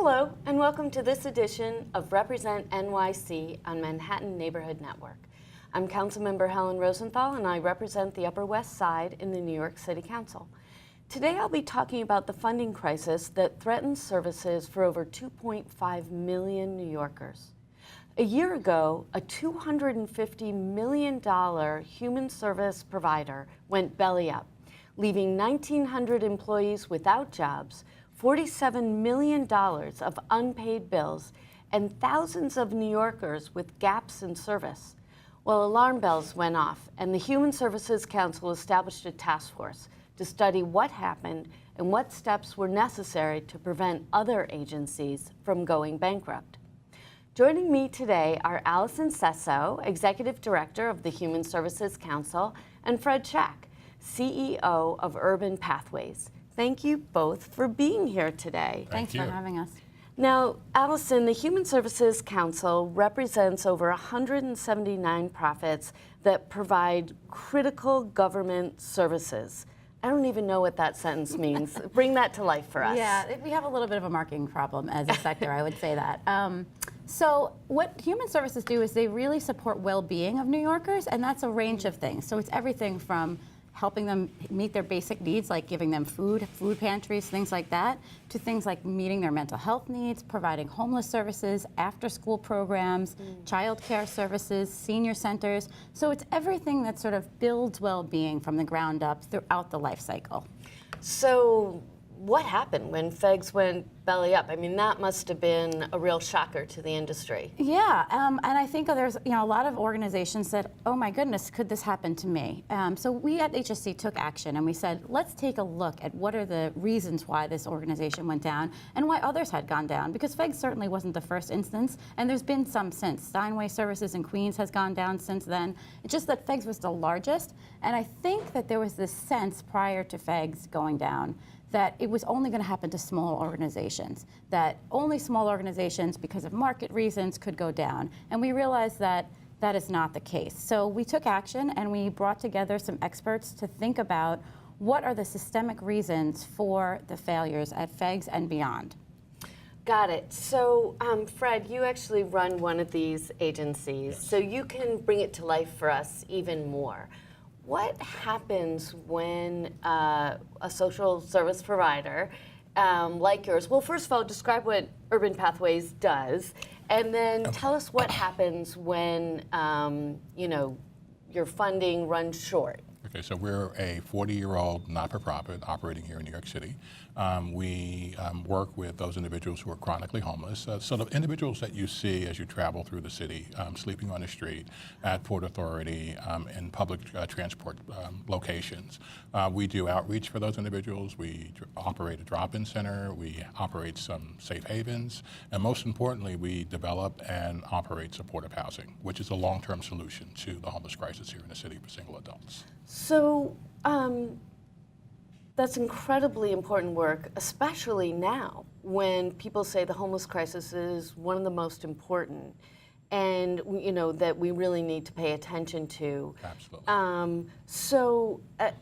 Hello, and welcome to this edition of Represent NYC on Manhattan Neighborhood Network. I'm Council Member Helen Rosenthal, and I represent the Upper West Side in the New York City Council. Today I'll be talking about the funding crisis that threatens services for over 2.5 million New Yorkers. A year ago, a $250 million human service provider went belly up, leaving 1,900 employees without jobs, $47 million of unpaid bills, and thousands of New Yorkers with gaps in service. Well, alarm bells went off, and the Human Services Council established a task force to study what happened and what steps were necessary to prevent other agencies from going bankrupt. Joining me today are Allison Sesso, Executive Director of the Human Services Council, and Fred Schack, CEO of Urban Pathways. Thank you both for being here today. Thanks for having us. Now, Allison, the Human Services Council represents over 170 nonprofits that provide critical government services. I don't even know what that sentence means. Bring that to life for us. Yeah, we have a little bit of a marketing problem as a sector, I would say that. So what human services do is they really support well-being of New Yorkers, and that's a range of things. So it's everything from helping them meet their basic needs, like giving them food pantries, things like that, to things like meeting their mental health needs, providing homeless services, after-school programs, child care services, senior centers. So it's everything that sort of builds well-being from the ground up throughout the life cycle. So what happened when FEGS went belly up? I mean, that must have been a real shocker to the industry. Yeah, and I think there's a lot of organizations that, oh my goodness, could this happen to me? So we at HSC took action and we said, let's take a look at what are the reasons why this organization went down and why others had gone down, because FEGS certainly wasn't the first instance, and there's been some since. Steinway Services in Queens has gone down since then. It's just that FEGS was the largest, and I think that there was this sense prior to FEGS going down that it was only going to happen to small organizations, that only small organizations, because of market reasons, could go down. And we realized that that is not the case. So we took action and we brought together some experts to think about what are the systemic reasons for the failures at FEGS and beyond. Got it. So, Fred, you actually run one of these agencies, so you can bring it to life for us even more. What happens when a social service provider like yours, well, first of all, describe what Urban Pathways does, and then tell us what happens when, your funding runs short. Okay, so we're a 40-year-old not-for-profit operating here in New York City. We work with those individuals who are chronically homeless, sort of individuals that you see as you travel through the city, sleeping on the street, at Port Authority, in public transport locations. We do outreach for those individuals. We operate a drop-in center. We operate some safe havens. And most importantly, we develop and operate supportive housing, which is a long-term solution to the homeless crisis here in the city for single adults. So that's incredibly important work, especially now when people say the homeless crisis is one of the most important and that we really need to pay attention to. Absolutely.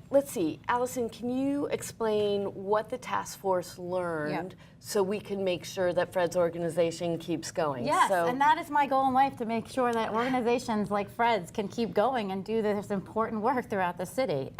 Let's see, Allison, can you explain what the task force learned so we can make sure that Fred's organization keeps going? Yes, and that is my goal in life, to make sure that organizations like Fred's can keep going and do this important work throughout the city.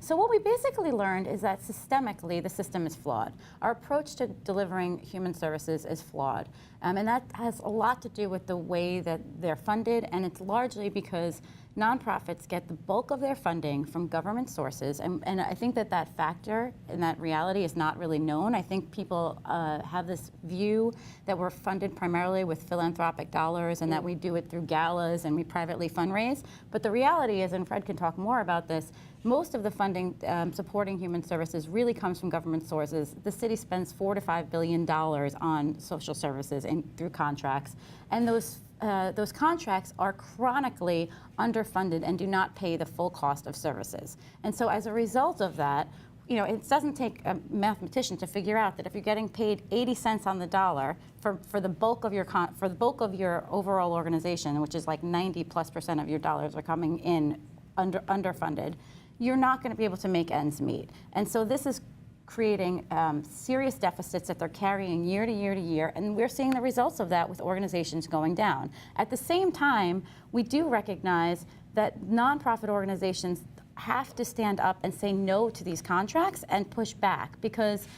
So what we basically learned is that systemically the system is flawed. Our approach to delivering human services is flawed. And that has a lot to do with the way that they're funded, and it's largely because nonprofits get the bulk of their funding from government sources, and I think that factor and that reality is not really known. I think people have this view that we're funded primarily with philanthropic dollars and that we do it through galas and we privately fundraise. But the reality is, and Fred can talk more about this, most of the funding supporting human services really comes from government sources. The city spends $4 to $5 billion on social services through contracts, and those contracts are chronically underfunded and do not pay the full cost of services. And so as a result of that, it doesn't take a mathematician to figure out that if you're getting paid 80 cents on the dollar for the bulk of your overall organization, which is like 90+% of your dollars are coming in underfunded, you're not going to be able to make ends meet. And so this is creating serious deficits that they're carrying year to year to year, and we're seeing the results of that with organizations going down. At the same time, we do recognize that nonprofit organizations have to stand up and say no to these contracts and push back, because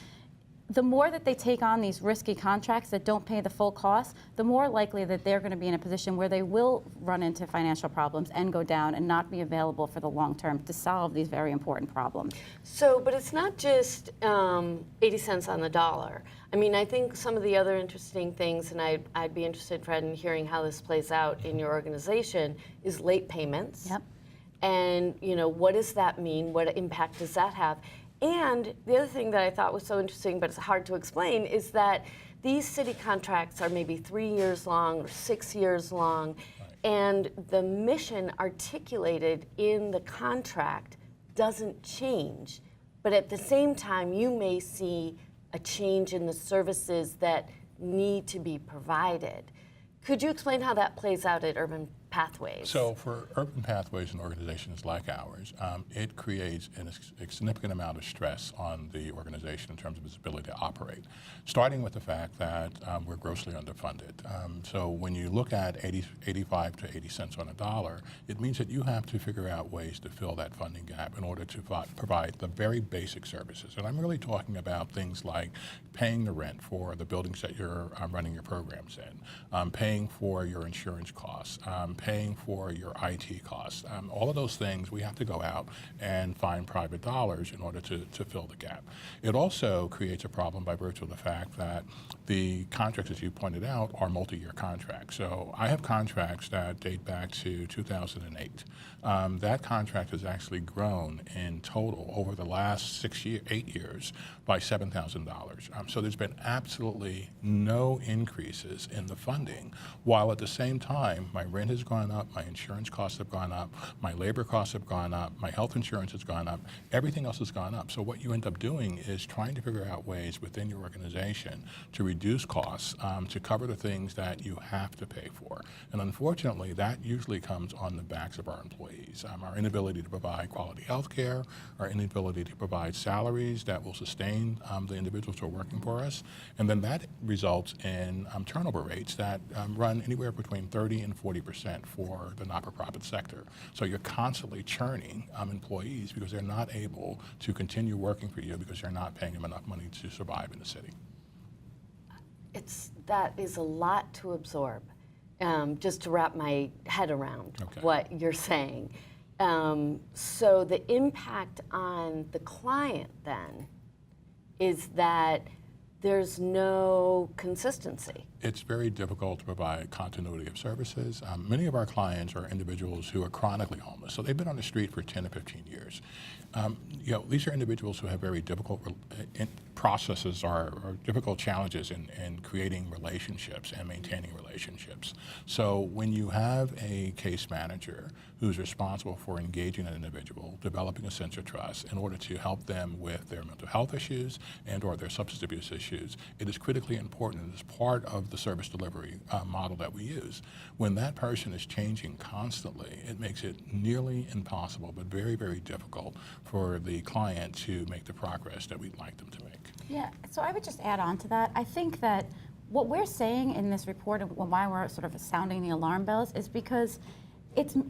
the more that they take on these risky contracts that don't pay the full cost, the more likely that they're going to be in a position where they will run into financial problems and go down and not be available for the long term to solve these very important problems. So, but it's not just 80 cents on the dollar. I mean, I think some of the other interesting things, and I'd be interested, Fred, in hearing how this plays out in your organization, is late payments. Yep. And, you know, what does that mean? What impact does that have? And the other thing that I thought was so interesting, but it's hard to explain, is that these city contracts are maybe 3 years long or 6 years long, and the mission articulated in the contract doesn't change. But at the same time, you may see a change in the services that need to be provided. Could you explain how that plays out at Urban Pathways? So for Urban Pathways and organizations like ours, it creates a significant amount of stress on the organization in terms of its ability to operate, starting with the fact that we're grossly underfunded. So when you look at 85 to 80 cents on a dollar, it means that you have to figure out ways to fill that funding gap in order to provide the very basic services. And I'm really talking about things like paying the rent for the buildings that you're running your programs in, paying for your insurance costs, paying for your IT costs. All of those things, we have to go out and find private dollars in order to fill the gap. It also creates a problem by virtue of the fact that the contracts, as you pointed out, are multi-year contracts. So I have contracts that date back to 2008. That contract has actually grown in total over the last 8 years by $7,000. So there's been absolutely no increases in the funding, while at the same time, my rent has gone up, my insurance costs have gone up, my labor costs have gone up, my health insurance has gone up, everything else has gone up. So what you end up doing is trying to figure out ways within your organization to reduce costs, to cover the things that you have to pay for. And unfortunately, that usually comes on the backs of our employees. Our inability to provide quality health care, our inability to provide salaries that will sustain the individuals who are working for us, and then that results in turnover rates that run anywhere between 30 and 40% for the not-for-profit sector. So you're constantly churning employees because they're not able to continue working for you because you're not paying them enough money to survive in the city. That is a lot to absorb, just to wrap my head around what you're saying. So the impact on the client then is that there's no consistency. It's very difficult to provide continuity of services. Many of our clients are individuals who are chronically homeless, so they've been on the street for 10 to 15 years. These are individuals who have very difficult processes or difficult challenges in creating relationships and maintaining relationships. So when you have a case manager who's responsible for engaging an individual, developing a sense of trust in order to help them with their mental health issues and or their substance abuse issues, it is critically important and is part of the service delivery model that we use. When that person is changing constantly, it makes it nearly impossible, but very, very difficult for the client to make the progress that we'd like them to make. Yeah, so I would just add on to that. I think that what we're saying in this report and why we're sort of sounding the alarm bells is because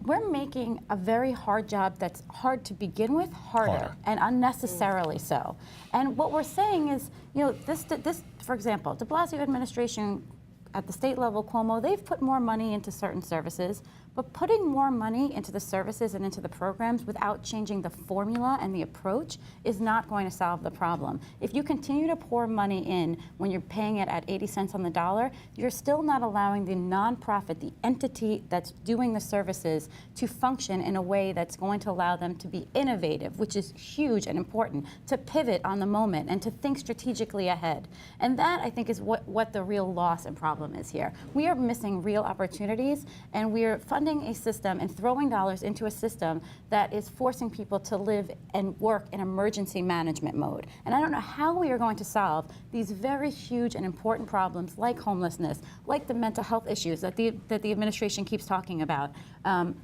we're making a very hard job that's hard to begin with harder. And unnecessarily so. And what we're saying is, this, for example, de Blasio administration at the state level, Cuomo, they've put more money into certain services, but putting more money into the services and into the programs without changing the formula and the approach is not going to solve the problem. If you continue to pour money in when you're paying it at 80 cents on the dollar, you're still not allowing the nonprofit, the entity that's doing the services, to function in a way that's going to allow them to be innovative, which is huge and important, to pivot on the moment and to think strategically ahead. And that, I think, is what the real loss and problem is here. We are missing real opportunities, and we are funding a system and throwing dollars into a system that is forcing people to live and work in emergency management mode. And I don't know how we are going to solve these very huge and important problems like homelessness, like the mental health issues that the administration keeps talking about,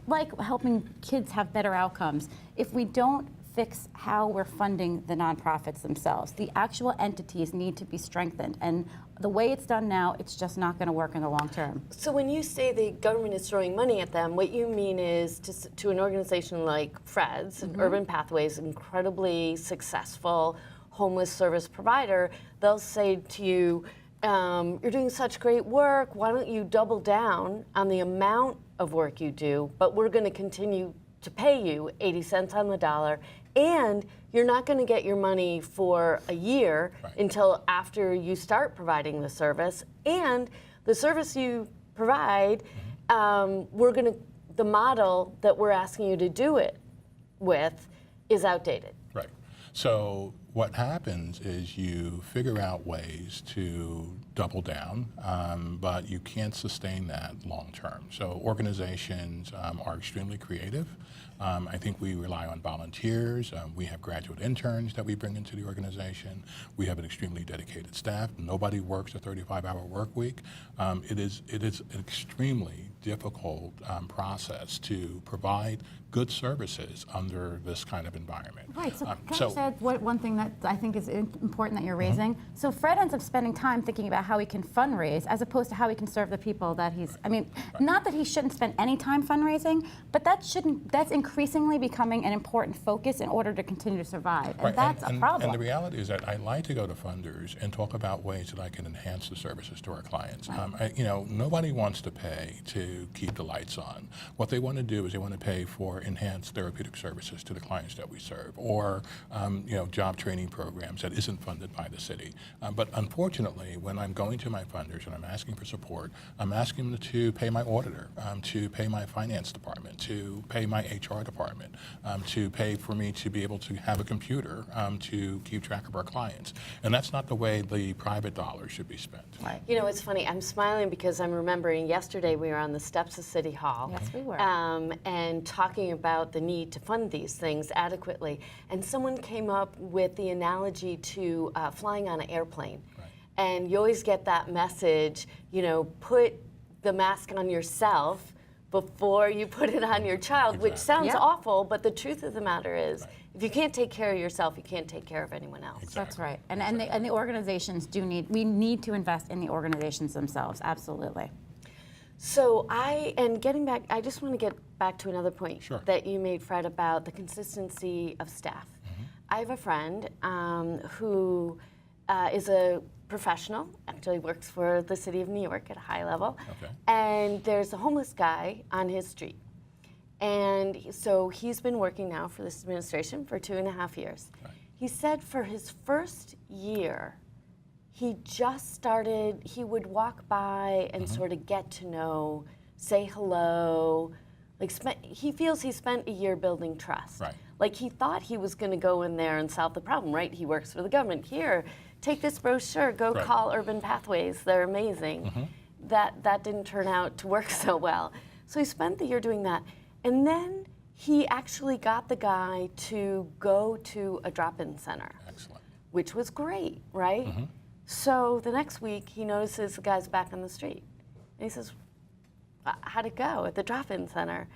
like helping kids have better outcomes, if we don't fix how we're funding the nonprofits themselves. The actual entities need to be strengthened, and the way it's done now, it's just not going to work in the long term. So when you say the government is throwing money at them, what you mean is to an organization like Fred's, Urban Pathways, incredibly successful homeless service provider, they'll say to you, you're doing such great work, why don't you double down on the amount of work you do, but we're going to continue to pay you 80 cents on the dollar, and you're not going to get your money for a year until after you start providing the service, and the service you provide, the model that we're asking you to do it with is outdated. Right. So what happens is you figure out ways to double down, but you can't sustain that long term. So organizations are extremely creative. I think we rely on volunteers. We have graduate interns that we bring into the organization. We have an extremely dedicated staff. Nobody works a 35-hour work week. It is an extremely difficult process to provide good services under this kind of environment. Right, so can I just add one thing that I think is important that you're raising? So Fred ends up spending time thinking about how he can fundraise as opposed to how he can serve the people that he's, not that he shouldn't spend any time fundraising, but that's increasingly becoming an important focus in order to continue to survive, and that's a problem. And the reality is that I like to go to funders and talk about ways that I can enhance the services to our clients. Nobody wants to pay to keep the lights on. What they want to do is they want to pay for enhanced therapeutic services to the clients that we serve, or job training programs that isn't funded by the city. But unfortunately, when I'm going to my funders and I'm asking for support, I'm asking them to pay my auditor, to pay my finance department, to pay my HR department, to pay for me to be able to have a computer to keep track of our clients. And that's not the way the private dollars should be spent. Right. You know, it's funny, I'm smiling because I'm remembering yesterday we were on the steps of City Hall. Yes, we were. And talking about the need to fund these things adequately. And someone came up with the analogy to flying on an airplane. Right. And you always get that message, put the mask on yourself before you put it on your child, which sounds awful, but the truth of the matter is, if you can't take care of yourself, you can't take care of anyone else. Exactly. That's right. And the organizations we need to invest in the organizations themselves, absolutely. So I just want to get back to another point that you made, Fred, about the consistency of staff. I have a friend who is a professional, actually works for the city of New York at a high level, and there's a homeless guy on his street. And so he's been working now for this administration for 2.5 years. Right. He said for his first year, he just started, he would walk by and sort of get to know, say hello. He feels he spent a year building trust. Right. Like he thought he was going to go in there and solve the problem, right? He works for the government. Here, take this brochure, go call Urban Pathways, they're amazing. That didn't turn out to work so well. So he spent the year doing that. And then he actually got the guy to go to a drop-in center. Excellent. Which was great, right? So the next week, he notices the guy's back on the street. And he says, how'd it go at the drop-in center?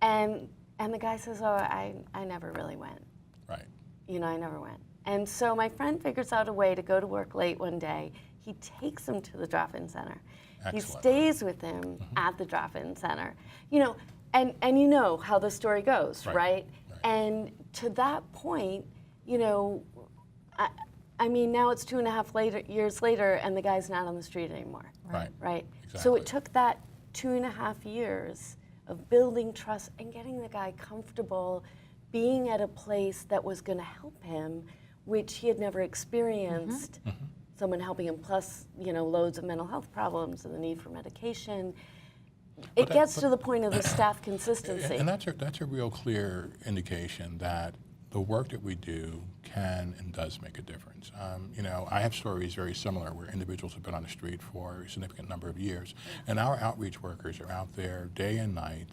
And the guy says, I never really went. Right. I never went. And so my friend figures out a way to go to work late one day. He takes him to the drop-in center. Excellent. He stays with him at the drop-in center. And you know how the story goes, right? And to that point, now it's 2.5 years later, and the guy's not on the street anymore. Right. Exactly. So it took that 2.5 years of building trust and getting the guy comfortable being at a place that was going to help him, which he had never experienced. Someone helping him, plus loads of mental health problems and the need for medication. It gets to the point of the staff consistency. And that's a real clear indication that the work that we do can and does make a difference. I have stories very similar where individuals have been on the street for a significant number of years, and our outreach workers are out there day and night,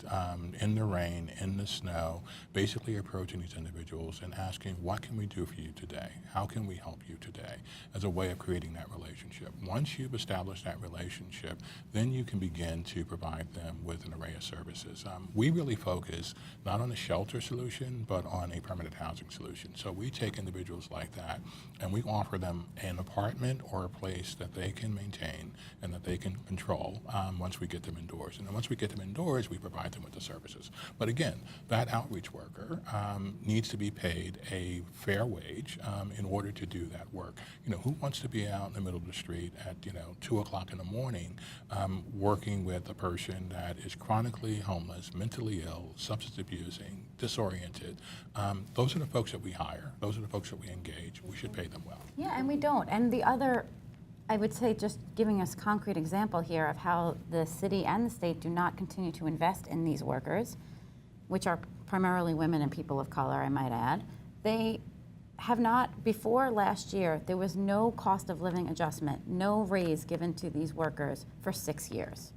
in the rain, in the snow, basically approaching these individuals and asking, what can we do for you today? How can we help you today? As a way of creating that relationship. relationship. Once you've established that relationship, then you can begin to provide them with an array of services. We really focus not on a shelter solution, but on a permanent housing solution. So we take individuals like that and we offer them an apartment or a place that they can maintain and that they can control once we get them indoors. And then once we get them indoors, we provide them with the services. But again, that outreach worker needs to be paid a fair wage in order to do that work. You know, who wants to be out in the middle of the street at 2 o'clock in the morning working with a person that is chronically homeless, mentally ill, substance abusing, disoriented? Those are the folks that we hire. Those are the folks that we engage. We should pay them well. Yeah, and we don't. And the other, I would say, just giving us concrete example here of how the city and the state do not continue to invest in these workers, which are primarily women and people of color, I might add. They have not, before last year, there was no cost of living adjustment, no raise given to these workers for 6 years.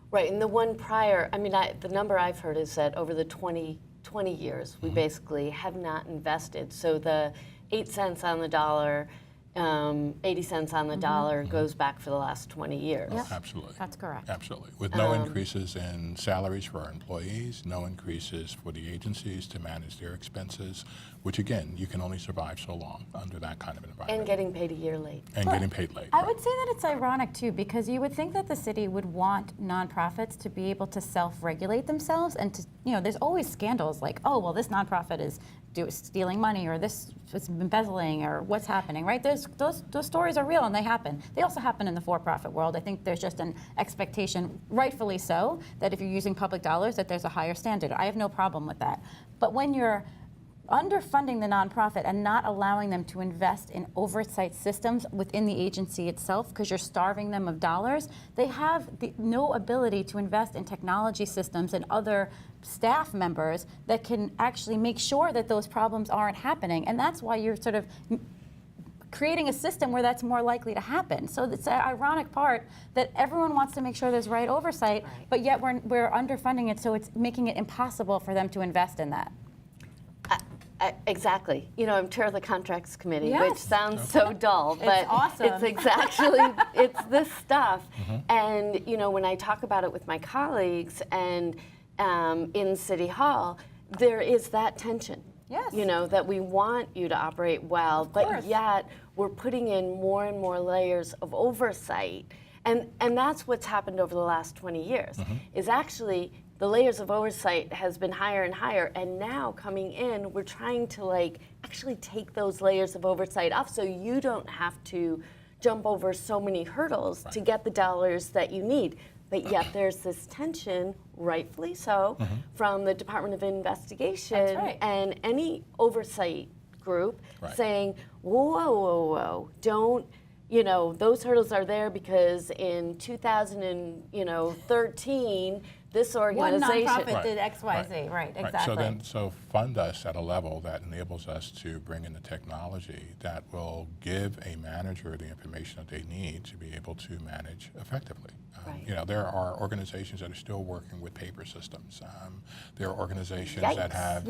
Right, and the one prior, I mean, the number I've heard is that over the 20 years, we basically have not invested. So the 8 cents on the dollar, 80 cents on the dollar goes back for the last 20 years. Yep. Absolutely. That's correct. Absolutely. With no increases in salaries for our employees, no increases for the agencies to manage their expenses, which again, you can only survive so long under that kind of environment. And getting paid a year late. And getting paid late. I would say that it's ironic too, because you would think that the city would want nonprofits to be able to self-regulate themselves, and to, there's always scandals like, oh, well, this nonprofit is stealing money, or this is embezzling, or what's happening, right? Those stories are real and they happen. They also happen in the for-profit world. I think there's just an expectation, rightfully so, that if you're using public dollars, that there's a higher standard. I have no problem with that. But when you're underfunding the nonprofit and not allowing them to invest in oversight systems within the agency itself, because you're starving them of dollars, they have no ability to invest in technology systems and other staff members that can actually make sure that those problems aren't happening. And that's why you're sort of creating a system where that's more likely to happen. So it's an ironic part that everyone wants to make sure there's right oversight, but yet we're underfunding it, so it's making it impossible for them to invest in that. Exactly. I'm chair of the contracts committee, Yes. which sounds so dull, but It's awesome. it's this stuff. And when I talk about it with my colleagues and in City Hall, there is that tension. Yes. That we want you to operate well, but yet we're putting in more and more layers of oversight. And that's what's happened over the last 20 years, is actually the layers of oversight has been higher and higher, and now coming in, we're trying to actually take those layers of oversight off so you don't have to jump over so many hurdles to get the dollars that you need. But yet there's this tension, rightfully so, from the Department of Investigation and any oversight group saying, whoa, don't, those hurdles are there because in 2013, this organization. One nonprofit did X, Y, Z. Right, exactly. So fund us at a level that enables us to bring in the technology that will give a manager the information that they need to be able to manage effectively. There are organizations that are still working with paper systems. There are organizations that have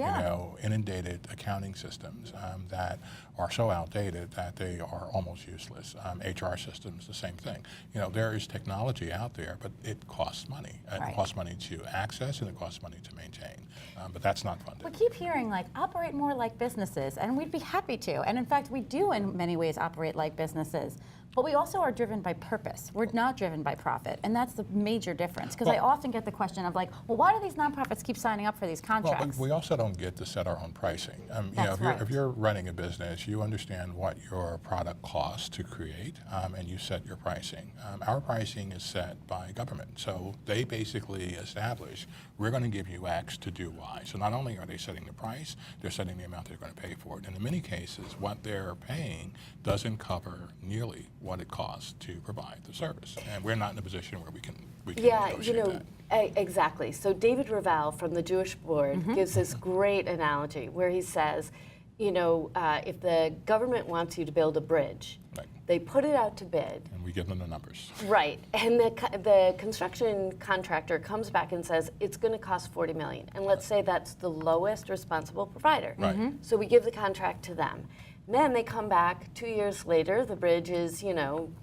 inundated accounting systems that are so outdated that they are almost useless. HR systems, the same thing. There is technology out there, but it costs money. It costs money to access and it costs money to maintain. But that's not funded. We keep hearing operate more like businesses, and we'd be happy to. And in fact, we do in many ways operate like businesses. But we also are driven by purpose. We're not driven by profit, and that's the major difference. Because I often get the question of well, why do these nonprofits keep signing up for these contracts? Well, but we also don't get to set our own pricing. If you're running a business, you understand what your product costs to create, and you set your pricing. Our pricing is set by government, so they basically establish we're going to give you X to do Y. So not only are they setting the price, they're setting the amount they're going to pay for it. And in many cases, what they're paying doesn't cover nearly what it costs to provide the service. And we're not in a position where we can negotiate that. Exactly. So David Raval from the Jewish Board gives this great analogy where he says, if the government wants you to build a bridge, they put it out to bid. And we give them the numbers. Right. And the construction contractor comes back and says, it's going to cost $40 million. And let's say that's the lowest responsible provider. Right. So we give the contract to them. Then they come back 2 years later, the bridge is,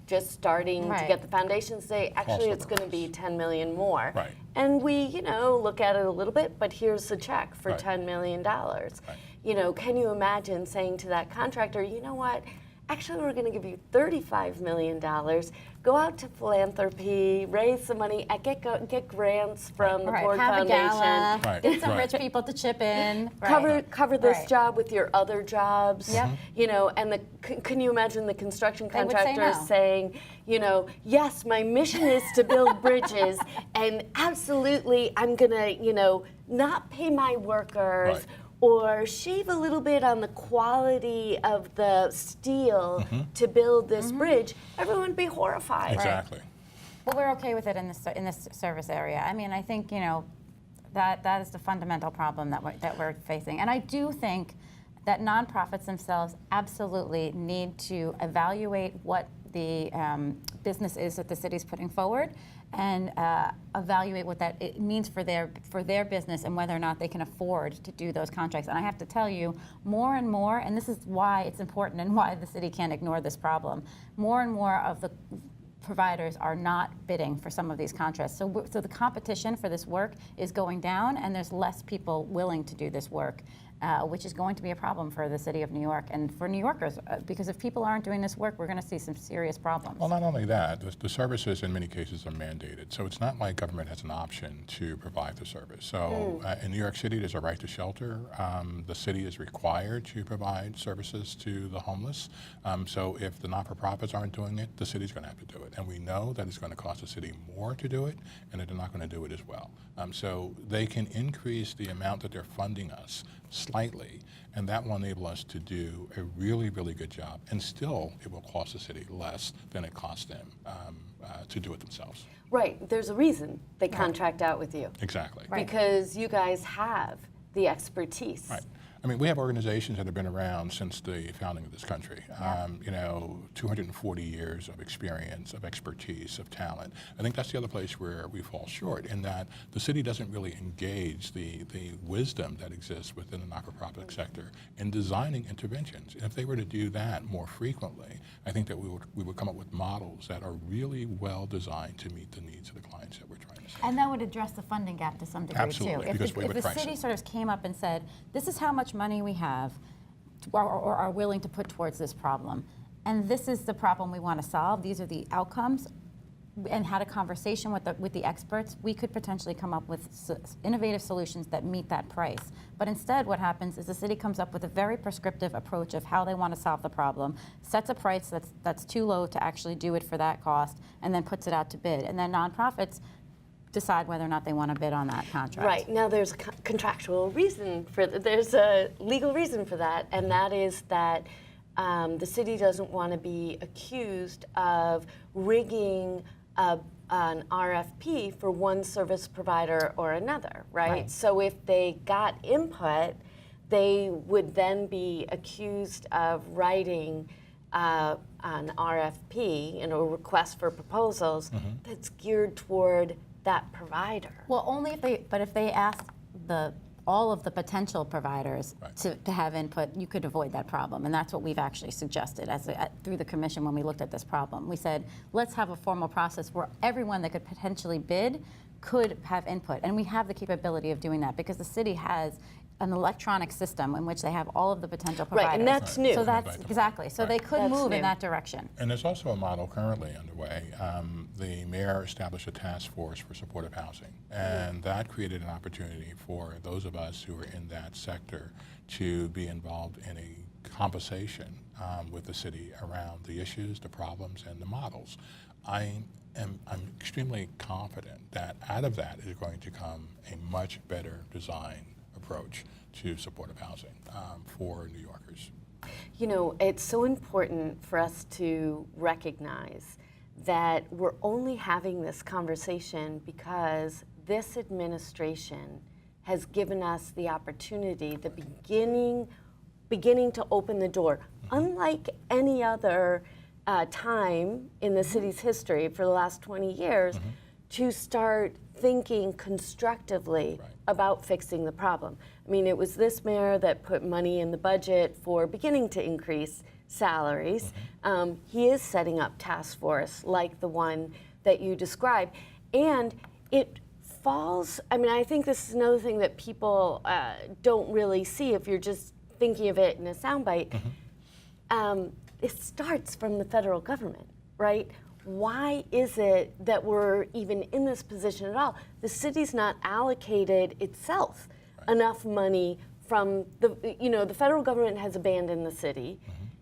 just starting to Right. get the foundations. Say, actually, Also it's the going to be rest. 10 million more. Right. And we, look at it a little bit, but here's the check for Right. $10 million. Can you imagine saying to that contractor, you know what? Actually, we're going to give you $35 million. Go out to philanthropy, raise some money, and get grants from the Ford have Foundation. a gala, Right, get some right. rich people to chip in. Right. Cover this Right. job with your other jobs. Yep. And can you imagine the construction They would say contractor no. saying, yes, my mission is to build bridges, and absolutely I'm gonna, not pay my workers. Right. Or shave a little bit on the quality of the steel to build this bridge, everyone would be horrified. Exactly. But we're okay with it in this service area. I mean, I think that is the fundamental problem that we're facing, and I do think that nonprofits themselves absolutely need to evaluate what the business is that the city's putting forward, and evaluate what that it means for their business and whether or not they can afford to do those contracts. And I have to tell you, more and more, and this is why it's important and why the city can't ignore this problem, more and more of the providers are not bidding for some of these contracts. So the competition for this work is going down, and there's less people willing to do this work. Which is going to be a problem for the city of New York and for New Yorkers, because if people aren't doing this work, we're going to see some serious problems. Well, not only that, the services in many cases are mandated. So it's not like government has an option to provide the service. So in New York City, there's a right to shelter. The city is required to provide services to the homeless. So if the not-for-profits aren't doing it, the city's going to have to do it. And we know that it's going to cost the city more to do it, and that they're not going to do it as well. So they can increase the amount that they're funding us slightly, and that will enable us to do a really, really good job. And still, it will cost the city less than it costs them to do it themselves. Right. There's a reason they contract out with you. Exactly. Right. Because you guys have the expertise. Right. I mean, we have organizations that have been around since the founding of this country. 240 years of experience, of expertise, of talent. I think that's the other place where we fall short, in that the city doesn't really engage the wisdom that exists within the not-for-profit sector in designing interventions. And if they were to do that more frequently, I think that we would come up with models that are really well designed to meet the needs of the clients that we're trying to serve. And that would address the funding gap to some degree Absolutely, too. because we have if a the crisis. city sort of came up and said, this is how much money we have or are willing to put towards this problem, and this is the problem we want to solve, these are the outcomes, and had a conversation with the experts, we could potentially come up with innovative solutions that meet that price. But instead, what happens is the city comes up with a very prescriptive approach of how they want to solve the problem, sets a price that's too low to actually do it for that cost, and then puts it out to bid. And then nonprofits decide whether or not they want to bid on that contract. Right. Now there's a contractual reason there's a legal reason for that, and that is that the city doesn't want to be accused of rigging an RFP for one service provider or another, right? So if they got input, they would then be accused of writing an RFP, a request for proposals, that's geared toward that provider. Well, only if they asked all of the potential providers to have input, you could avoid that problem. And that's what we've actually suggested through the commission when we looked at this problem. We said, let's have a formal process where everyone that could potentially bid could have input. And we have the capability of doing that because the city has an electronic system in which they have all of the potential providers. Right, and that's new. So that's exactly. So they could That's move new. in that direction. And there's also a model currently underway. The mayor established a task force for supportive housing, and that created an opportunity for those of us who are in that sector to be involved in a conversation with the city around the issues, the problems, and the models. I'm extremely confident that out of that is going to come a much better design approach to supportive housing for New Yorkers. It's so important for us to recognize that we're only having this conversation because this administration has given us the opportunity, the beginning to open the door. Unlike any other time in the city's history for the last 20 years, to start thinking constructively about fixing the problem. I mean, it was this mayor that put money in the budget for beginning to increase salaries. He is setting up task force like the one that you described. And it falls, I mean, I think this is another thing that people don't really see if you're just thinking of it in a soundbite. It starts from the federal government, right? Why is it that we're even in this position at all? The city's not allocated itself enough money from the, you know, the federal government has abandoned the city.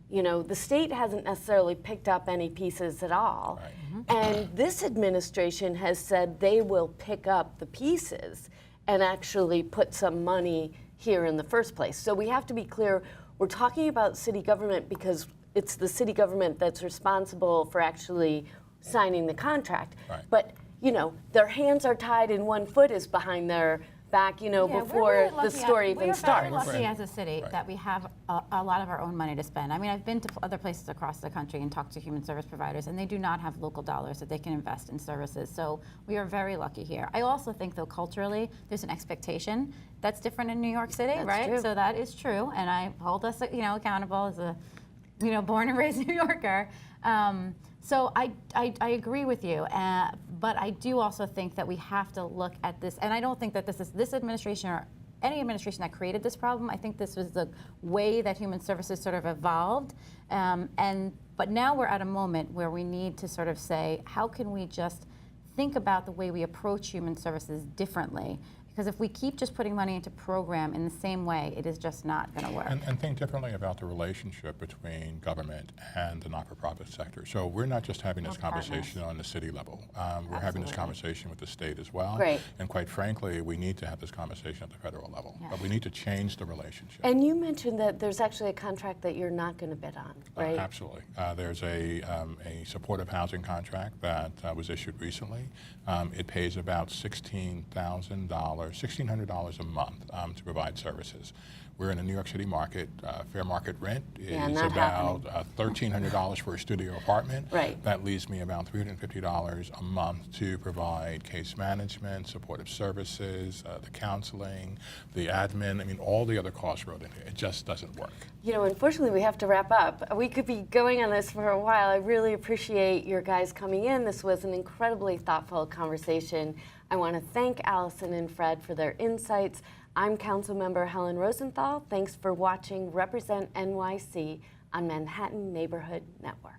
You know, the state hasn't necessarily picked up any pieces at all. And this administration has said they will pick up the pieces and actually put some money here in the first place. So we have to be clear, we're talking about city government because it's the city government that's responsible for actually signing the contract. But, you know, their hands are tied and one foot is behind their back, you know, before the story even starts. We're very lucky as a city that we have a lot of our own money to spend. I mean, I've been to other places across the country and talked to human service providers, and they do not have local dollars that they can invest in services. So we are very lucky here. I also think, though, culturally, there's an expectation that's different in New York City, right? True. So that is true, and I hold us, you know, accountable as a, you know, born and raised New Yorker. So I agree with you, but I do also think that we have to look at this, and I don't think that this administration or any administration that created this problem. I think this was the way that human services sort of evolved, but now we're at a moment where we need to sort of say, how can we just think about the way we approach human services differently? Because if we keep just putting money into program in the same way, it is just not going to work. And think differently about the relationship between government and the not-for-profit sector. So we're not just having this conversation on the city level. We're having this conversation with the state as well. Great. And quite frankly, we need to have this conversation at the federal level. But we need to change the relationship. And you mentioned that there's actually a contract that you're not going to bid on, right? Absolutely. There's a supportive housing contract that was issued recently. It pays about $1,600 a month to provide services. We're in a New York City market. Fair market rent is about $1,300 for a studio apartment. Right. That leaves me about $350 a month to provide case management, supportive services, the counseling, the admin. I mean, all the other costs wrote in here. It just doesn't work. You know, unfortunately, we have to wrap up. We could be going on this for a while. I really appreciate your guys coming in. This was an incredibly thoughtful conversation. I want to thank Allison and Fred for their insights. I'm Council Member Helen Rosenthal. Thanks for watching Represent NYC on Manhattan Neighborhood Network.